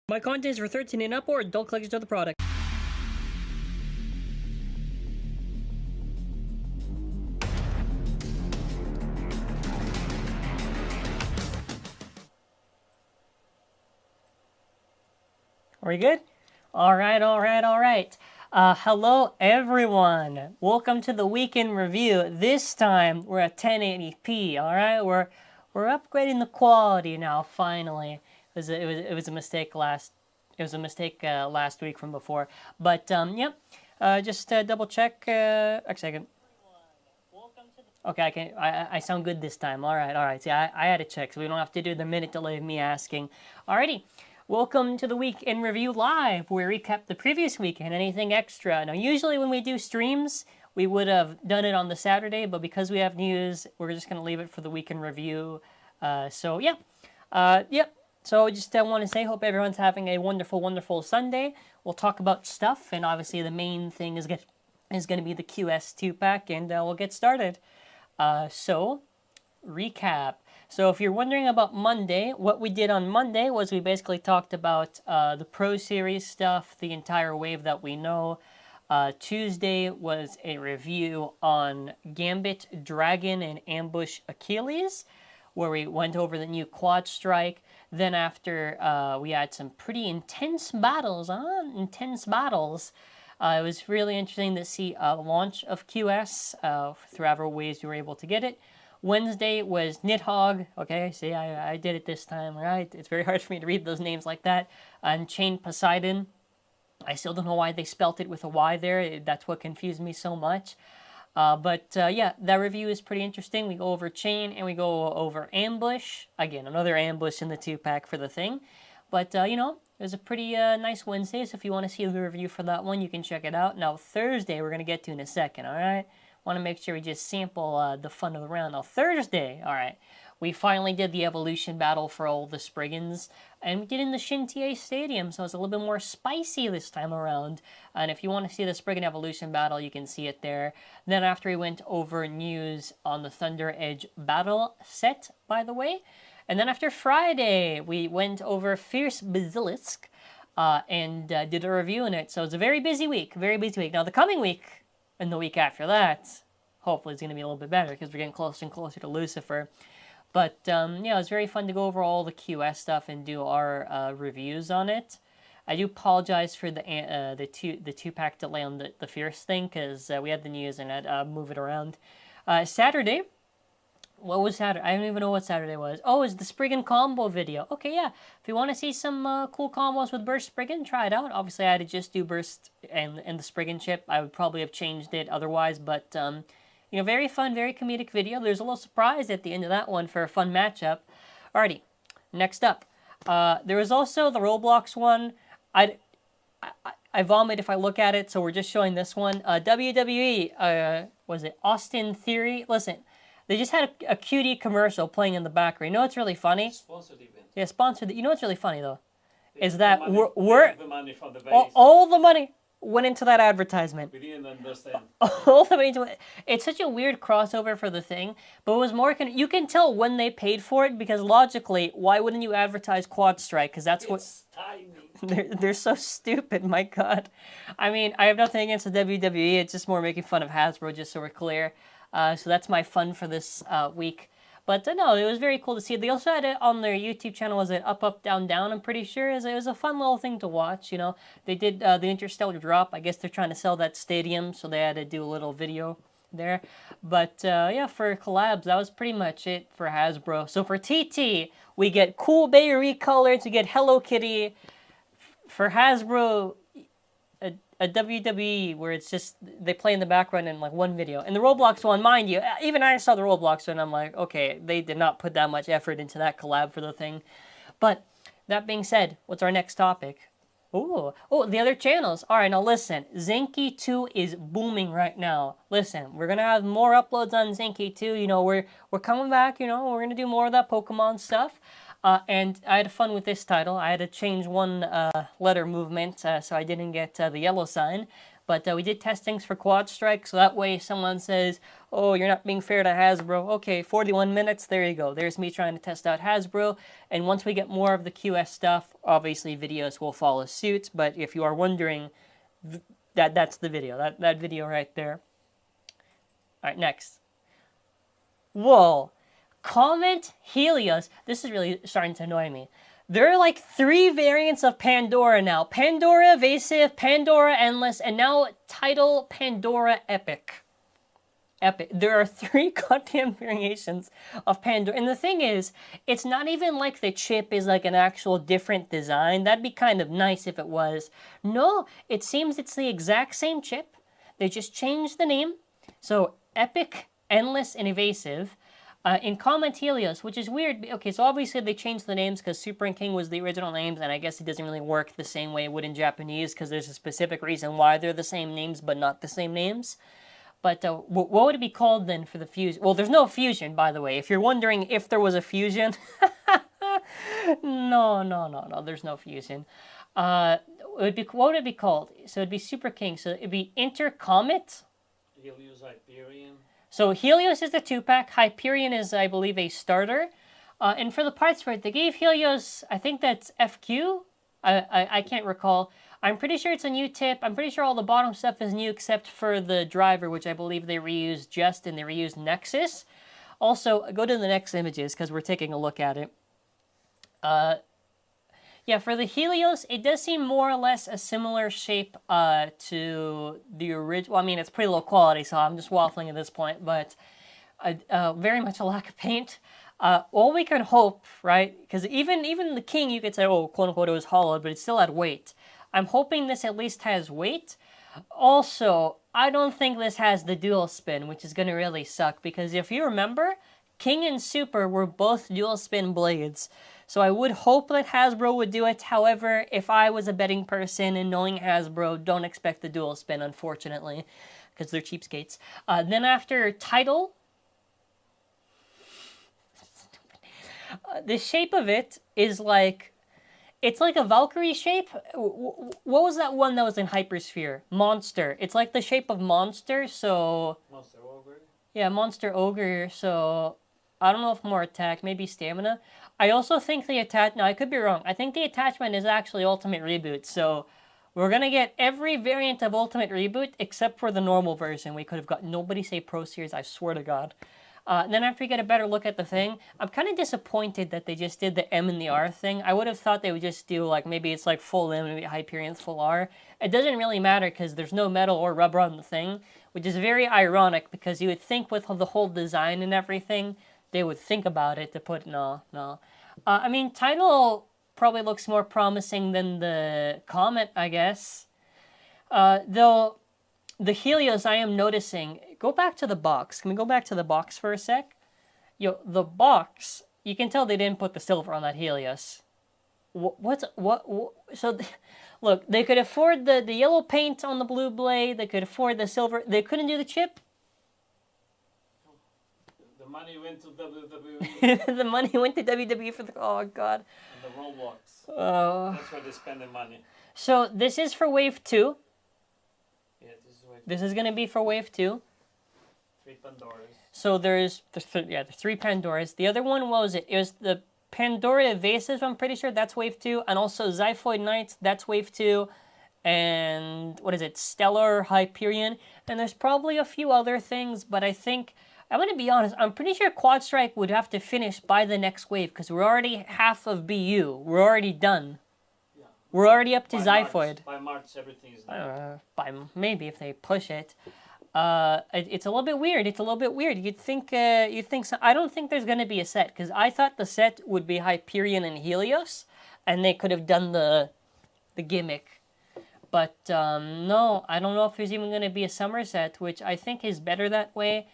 My content is for 13 and up or adult collectors of the product. Are we good? Alright. Hello everyone. Welcome to the weekend review. This time we're at 1080p, alright? We're upgrading the quality now, finally. It was a mistake last week from before. But yep. Just double check a second. Okay, I sound good this time. Alright. See, I had to check, so we don't have to do the minute delay of me asking. Alrighty. Welcome to the Week in Review Live, where we recap the previous week and anything extra. Now, usually when we do streams, we would have done it on the Saturday, but because we have news, we're just going to leave it for the Week in Review. So, yeah. So, just want to say, hope everyone's having a wonderful, wonderful Sunday. We'll talk about stuff, and obviously the main thing is going to be the QS 2-pack, and we'll get started. So, recap. So if you're wondering about Monday, what we did on Monday was we basically talked about the Pro Series stuff, the entire wave that we know. Tuesday was a review on Gambit, Dragon, and Ambush Achilles, where we went over the new QUADSTRIKE. Then after, we had some pretty intense battles, it was really interesting to see a launch of QS through whatever ways you were able to get it. Wednesday was Nidhogg. Okay, see, I did it this time, right? It's very hard for me to read those names like that. And Chain Poseidon. I still don't know why they spelt it with a Y there. That's what confused me so much. Yeah, that review is pretty interesting. We go over Chain and we go over Ambush. Again, another Ambush in the 2-pack for the thing. But, you know, it was a pretty nice Wednesday, so if you want to see the review for that one, you can check it out. Now, Thursday, we're going to get to in a second, alright? Want to make sure we just sample the fun of the round. Now, Thursday, alright, we finally did the evolution battle for all the Spriggans, and we did it in the Shintie Stadium, so it's a little bit more spicy this time around. And if you want to see the Spriggan evolution battle, you can see it there. Then after we went over news on the Thunder Edge battle set, by the way. And then after Friday, we went over Fierce Basilisk and did a review on it. So it's a very busy week, Now, the coming week, and the week after that, hopefully it's going to be a little bit better because we're getting closer and closer to Lucifer. But, yeah, it was very fun to go over all the QS stuff and do our reviews on it. I do apologize for the 2-pack delay on the Fierce thing because we had the news and I had to move it around. Saturday. What was Saturday? I don't even know what Saturday was. Oh, it's the Spriggan combo video. Okay, yeah. If you want to see some cool combos with Burst Spriggan, try it out. Obviously, I had to just do Burst and the Spriggan chip. I would probably have changed it otherwise, but, you know, very fun, very comedic video. There's a little surprise at the end of that one for a fun matchup. Alrighty, next up. There was also the Roblox one. I vomit if I look at it, so we're just showing this one. WWE, was it Austin Theory? Listen. They just had a cutie commercial playing in the background. You know what's really funny? Sponsored event. Yeah, sponsored. You know what's really funny though? Is that the money from the base. all the money went into that advertisement. We didn't understand. All the money into it. It's such a weird crossover for the thing, but it was more. You can tell when they paid for it because logically, why wouldn't you advertise QUADSTRIKE? Because that's it's timing. They're so stupid. My God. I mean, I have nothing against the WWE. It's just more making fun of Hasbro, just so we're clear. So that's my fun for this week. But no, it was very cool to see. They also had it on their YouTube channel. Was it Up, Up, Down, Down? I'm pretty sure. It was a fun little thing to watch, you know. They did the Interstellar drop. I guess they're trying to sell that stadium, so they had to do a little video there. But yeah, for collabs, that was pretty much it for Hasbro. So for TT, we get Cool Bay recolors. We get Hello Kitty. For Hasbro, a WWE where it's just they play in the background in like one video. And the Roblox one, mind you, even I saw the Roblox one, I'm like, okay, they did not put that much effort into that collab for the thing. But that being said, what's our next topic? Oh, the other channels. All right, now listen, ZANKYE 2 is booming right now. Listen, we're gonna have more uploads on ZANKYE 2. You know, we're coming back. You know, we're gonna do more of that Pokemon stuff. And I had fun with this title. I had to change one letter movement, so I didn't get the yellow sign. But we did testings for QUADSTRIKE, so that way someone says, oh, you're not being fair to Hasbro. Okay, 41 minutes, there you go. There's me trying to test out Hasbro. And once we get more of the QS stuff, obviously videos will follow suit. But if you are wondering, that's the video. That video right there. All right, next. Whoa. Comment Helios. This is really starting to annoy me. There are like 3 variants of Pandora now. Pandora Evasive, Pandora Endless, and now title Pandora Epic. Epic. There are 3 goddamn variations of Pandora. And the thing is, it's not even like the chip is like an actual different design. That'd be kind of nice if it was. No, it seems it's the exact same chip. They just changed the name. So Epic, Endless, and Evasive. In Comment Helios, which is weird. Okay, so obviously they changed the names because Super and King was the original names, and I guess it doesn't really work the same way it would in Japanese because there's a specific reason why they're the same names but not the same names. But what would it be called then for the fusion? Well, there's no fusion, by the way. If you're wondering if there was a fusion, no, there's no fusion. What would it be called? So it'd be Super King. So it'd be Intercomet. Helios Hyperion. So Helios is the 2-pack. Hyperion is, I believe, a starter. And for the parts for it, they gave Helios, I think that's FQ? I can't recall. I'm pretty sure it's a new tip. I'm pretty sure all the bottom stuff is new except for the driver, which I believe they reused Just and they reused Nexus. Also, go to the next images because we're taking a look at it. Yeah, for the Helios, it does seem more or less a similar shape to the original. Well, I mean, it's pretty low quality, so I'm just waffling at this point, but very much a lack of paint. All we can hope, right, because even the King, you could say, oh, quote-unquote, it was hollowed, but it still had weight. I'm hoping this at least has weight. Also, I don't think this has the dual spin, which is going to really suck, because if you remember, King and Super were both dual spin blades. So I would hope that Hasbro would do it. However, if I was a betting person and knowing Hasbro, don't expect the dual spin, unfortunately, because they're cheapskates. Then after title, the shape of it is like, it's like a Valkyrie shape. What was that one that was in Hypersphere? Monster. It's like the shape of Monster, so... Monster Ogre? Yeah, Monster Ogre, so... I don't know if more attack, maybe stamina. I also think the no, I could be wrong. I think the attachment is actually Ultimate Reboot, so we're gonna get every variant of Ultimate Reboot except for the normal version. We could have got nobody say Pro Series, I swear to God. Then after you get a better look at the thing, I'm kind of disappointed that they just did the M and the R thing. I would have thought they would just do, like, maybe it's like full M, maybe Hyperion's full R. It doesn't really matter because there's no metal or rubber on the thing, which is very ironic because you would think with the whole design and everything, they would think about it to put, no. I mean, title probably looks more promising than the Comet, I guess. Though, the Helios I am noticing, go back to the box. Can we go back to the box for a sec? Yo, the box, you can tell they didn't put the silver on that Helios. So, look, they could afford the yellow paint on the blue blade, they could afford the silver, they couldn't do the chip? The money went to WWE. The money went to WWE for the... Oh, God. And the Roblox. That's where they spend the money. So, this is for Wave 2. Yeah, this is going to be for Wave 2. 3 Pandoras. So, there's 3 Pandoras. The other one, what was it? It was the Pandora Evasive, I'm pretty sure. That's Wave 2. And also Xiphoid Knights, that's Wave 2. And, what is it? Stellar Hyperion. And there's probably a few other things, but I think... I'm going to be honest, I'm pretty sure QUADSTRIKE would have to finish by the next wave, because we're already half of BU. We're already done. Yeah. We're already up to Xiphoid. By March, everything is done. Maybe if they push it. It's a little bit weird. It's a little bit weird. You'd think so. I don't think there's going to be a set, because I thought the set would be Hyperion and Helios, and they could have done the gimmick. But no, I don't know if there's even going to be a summer set, which I think is better that way.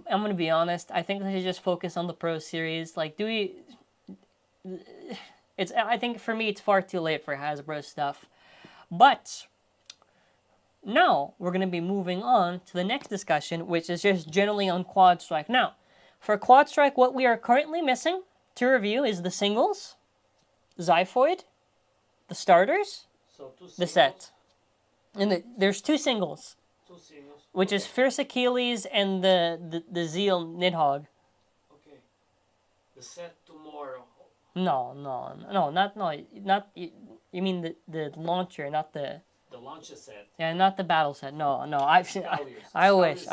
I'm going to be honest, I think they should just focus on the Pro Series. Like, I think for me, it's far too late for Hasbro stuff. But, now, we're going to be moving on to the next discussion, which is just generally on QUADSTRIKE. Now, for QUADSTRIKE, what we are currently missing to review is the singles, Xiphoid, the starters, so 2 singles, the set. And there's two singles, Two singles. which is Fierce Achilles and the Zeal Nidhogg. Okay. The set tomorrow. No, not. You mean the launcher, not the. The launcher set. Yeah, not the battle set. No. I wish.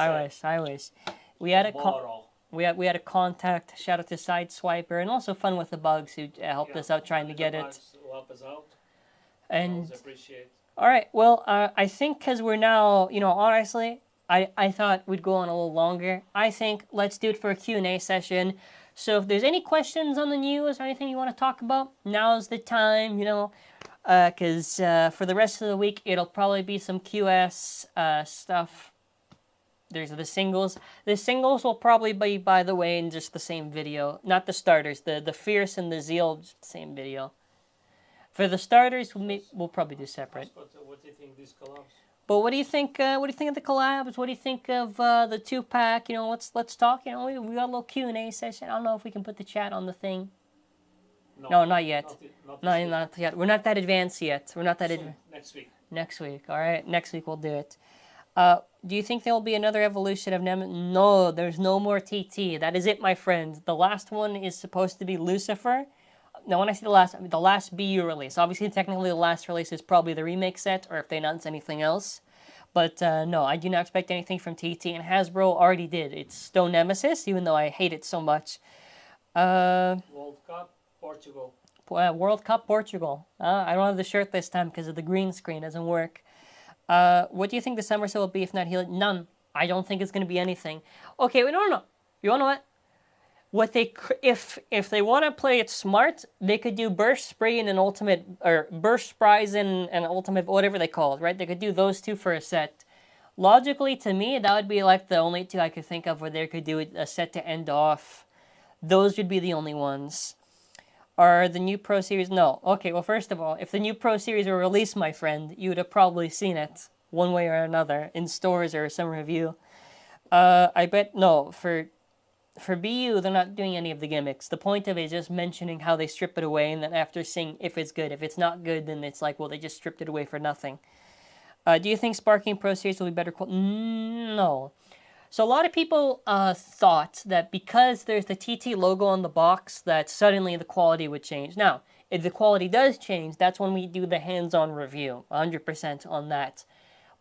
We had we had a contact. Shout out to Sideswiper, and also Fun with the Bugs who helped us out trying to get it. Help us out. And appreciate. All right, well, I think because we're now, honestly, I thought we'd go on a little longer. I think let's do it for a Q&A session. So if there's any questions on the news or anything you want to talk about, now's the time, because for the rest of the week, it'll probably be some QS stuff. There's the singles. The singles will probably be, by the way, in just the same video. Not the starters. The Fierce and the Zeal, just the same video. For the starters, we'll probably do separate. What do you think of these collabs? But what do you think? What do you think of the collabs? What do you think of the 2-pack? Let's talk. We got a little Q&A session. I don't know if we can put the chat on the thing. No, not yet. Not yet. We're not that advanced yet. We're not that advanced. Next week. Next week. All right. Next week we'll do it. Do you think there will be another evolution of Nemesis? No, there's no more TT. That is it, my friend. The last one is supposed to be Lucifer. Now, when I say the last, I mean the last BU release. Obviously, technically, the last release is probably the remake set, or if they announce anything else. But no, I do not expect anything from TT, and Hasbro already did. It's Stone Nemesis, even though I hate it so much. World Cup, Portugal. World Cup, Portugal. I don't have the shirt this time because of the green screen. It doesn't work. What do you think the summer sale will be if not Helios? None. I don't think it's going to be anything. Okay, no. You want to know what? If they want to play it smart, they could do Burst Spray and an Ultimate, or Burst Sprays and an Ultimate, whatever they call it, right? They could do those two for a set. Logically, to me, that would be like the only two I could think of where they could do a set to end off. Those would be the only ones. Are the new Pro Series? No. Okay, well, first of all, if the new Pro Series were released, my friend, you would have probably seen it one way or another in stores or some review. I bet, no, for BU, they're not doing any of the gimmicks. The point of it is just mentioning how they strip it away, and then after seeing if it's good. If it's not good, then it's like, well, they just stripped it away for nothing. Do you think Sparking Pro Series will be better quality? No. So a lot of people thought that because there's the TT logo on the box, that suddenly the quality would change. Now, if the quality does change, that's when we do the hands-on review, 100% on that.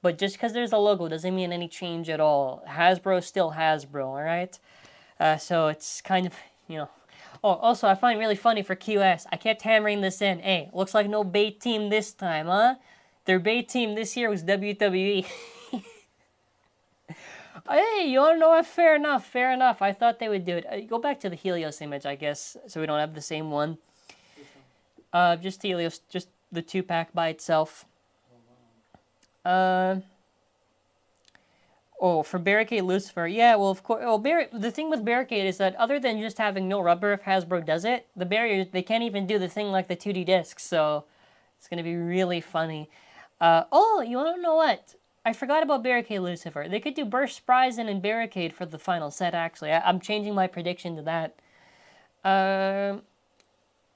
But just because there's a logo doesn't mean any change at all. Hasbro's still Hasbro, all right? So it's kind of, Oh, also, I find it really funny for QS. I kept hammering this in. Hey, looks like no bait team this time, huh? Their bait team this year was WWE. Hey, you want to know what? Fair enough. I thought they would do it. Go back to the Helios image, I guess, so we don't have the same one. Just Helios, just the 2-pack by itself. Oh, for Barricade Lucifer, yeah, well, of course. Well, the thing with Barricade is that other than just having no rubber, if Hasbro does it, the barriers, they can't even do the thing like the 2D discs, so it's going to be really funny. Oh, you want to know what? I forgot about Barricade Lucifer. They could do Burst Spryzen and Barricade for the final set, actually. I'm changing my prediction to that.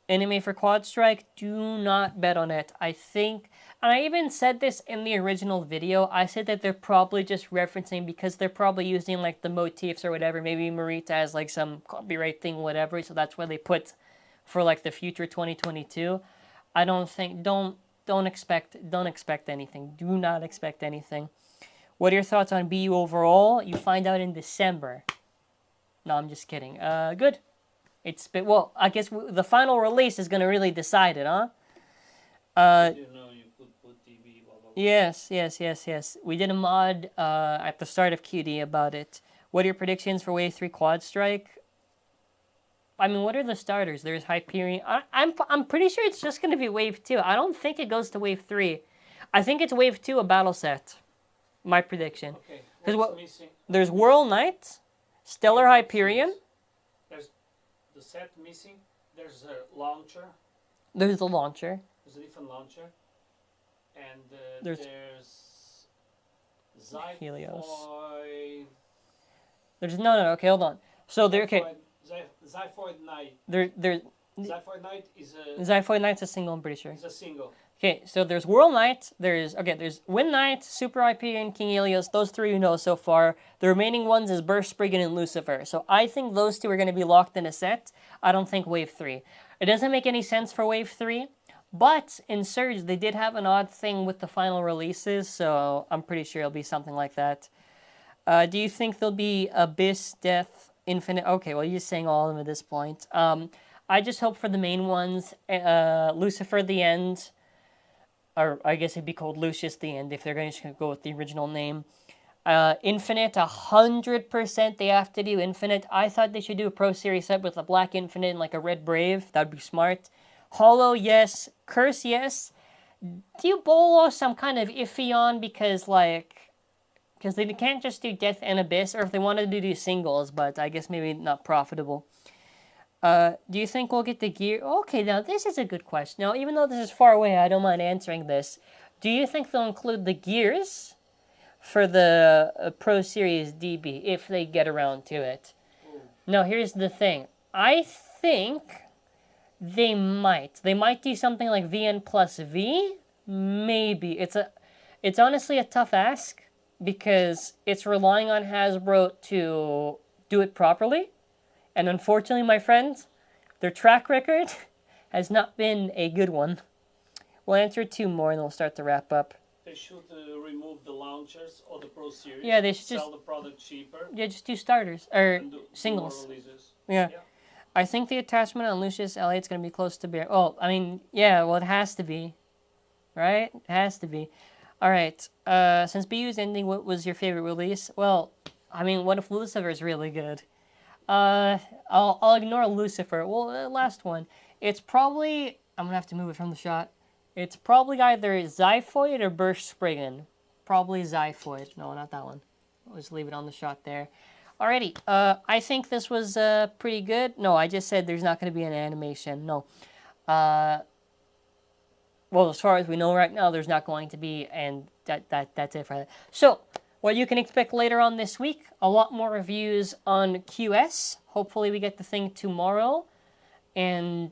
Anime for QUADSTRIKE, do not bet on it. I think, and I even said this in the original video, I said that they're probably just referencing because they're probably using like the motifs or whatever. Maybe Marita has like some copyright thing, whatever, so that's why they put for like the future 2022. I don't think, don't expect anything. Do not expect anything. What are your thoughts on BU overall? You find out in December. No, I'm just kidding. Good. It's been, well, I guess the final release is going to really decide it, huh? You could put TV, blah, blah, blah. Yes. We did a mod at the start of QD about it. What are your predictions for Wave 3 QUADSTRIKE? I mean, what are the starters? There's Hyperion. I'm pretty sure it's just going to be Wave 2. I don't think it goes to Wave 3. I think it's Wave 2, a battle set. My prediction. Okay. Because there's World Knight, Stellar Hyperion. There's the set missing. There's a launcher. There's the launcher. There's a different launcher. And there's Helios. There's no. Okay, hold on. So there. Okay. Zyphoid Knight. ZANKYE Knight is a ZANKYE Knight's a single, I'm pretty sure. is a single. Okay, so there's World Knight, there's Wind Knight, Super IP, and King Helios. Those three you know so far. The remaining ones is Burst Spriggan and Lucifer. So I think those two are going to be locked in a set. I don't think Wave 3. It doesn't make any sense for Wave 3, but in Surge they did have an odd thing with the final releases, so I'm pretty sure it'll be something like that. Do you think there'll be Abyss, Death, Infinite? Okay, well you're saying all of them at this point. I just hope for the main ones, Lucifer the End, or I guess it'd be called Lucius the End if they're going to go with the original name. Infinite, 100% they have to do Infinite. I thought they should do a Pro Series set with a Black Infinite and like a Red Brave. That'd be smart. Holo, yes. Curse, yes. Diabolo, I'm kind of iffy on because they can't just do Death and Abyss, or if they wanted to do singles, but I guess maybe not profitable. Do you think we'll get the gear? Okay, now this is a good question. Now, even though this is far away, I don't mind answering this. Do you think they'll include the gears for the Pro Series DB if they get around to it? Now, here's the thing. I think they might. They might do something like VN plus V. Maybe. It's honestly a tough ask because it's relying on Hasbro to do it properly. And unfortunately, my friends, their track record has not been a good one. We'll answer 2 more and then we'll start to wrap up. They should remove the launchers or the Pro Series. Yeah, they should sell the product cheaper. Yeah, just do starters or And do singles. more releases. Yeah. I think the attachment on Lucius L8 is going to be close to bear. Oh, I mean, yeah, well, it has to be. Right? It has to be. All right. Since BU is ending, what was your favorite release? Well, I mean, what if Lucifer is really good? I'll ignore Lucifer. Well, last one. It's probably... I'm going to have to move it from the shot. It's probably either Zyphoid or Burst Spriggan. Probably Zyphoid. No, not that one. I'll just leave it on the shot there. Alrighty. I think this was pretty good. No, I just said there's not going to be an animation. No. Well, as far as we know right now, there's not going to be, and that's it for that. So, what you can expect later on this week, a lot more reviews on QS. Hopefully we get the thing tomorrow. And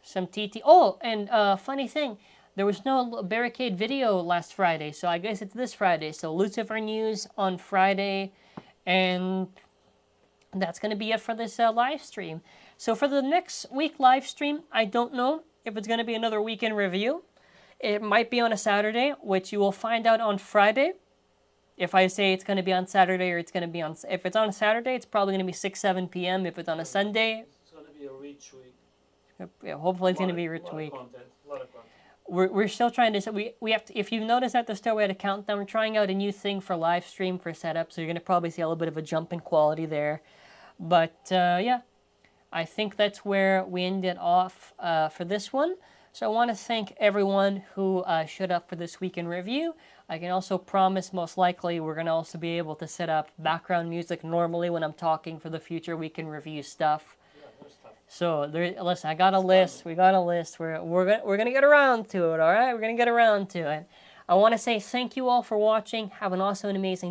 some TT. Oh, and funny thing, there was no Barricade video last Friday, so I guess it's this Friday. So Lucifer news on Friday, and that's going to be it for this live stream. So for the next week live stream, I don't know if it's going to be another weekend review. It might be on a Saturday, which you will find out on Friday. If I say it's going to be on Saturday or it's going to be on... If it's on a Saturday, it's probably going to be 6, 7 p.m. If it's on a Sunday... It's going to be a rich week. Yeah, hopefully it's going to be a rich week. A lot of content. We're still trying to... We have to... If you've noticed at the start, we had a countdown. We're trying out a new thing for live stream for setup, so you're going to probably see a little bit of a jump in quality there. But, yeah. I think that's where we ended off for this one. So I want to thank everyone who showed up for this weekend review. I can also promise most likely we're going to also be able to set up background music normally when I'm talking for the future weekend review stuff. Yeah, so listen, I got a list. We got a list. We're gonna get around to it. All right, we're gonna get around to it. I want to say thank you all for watching. Have an awesome and amazing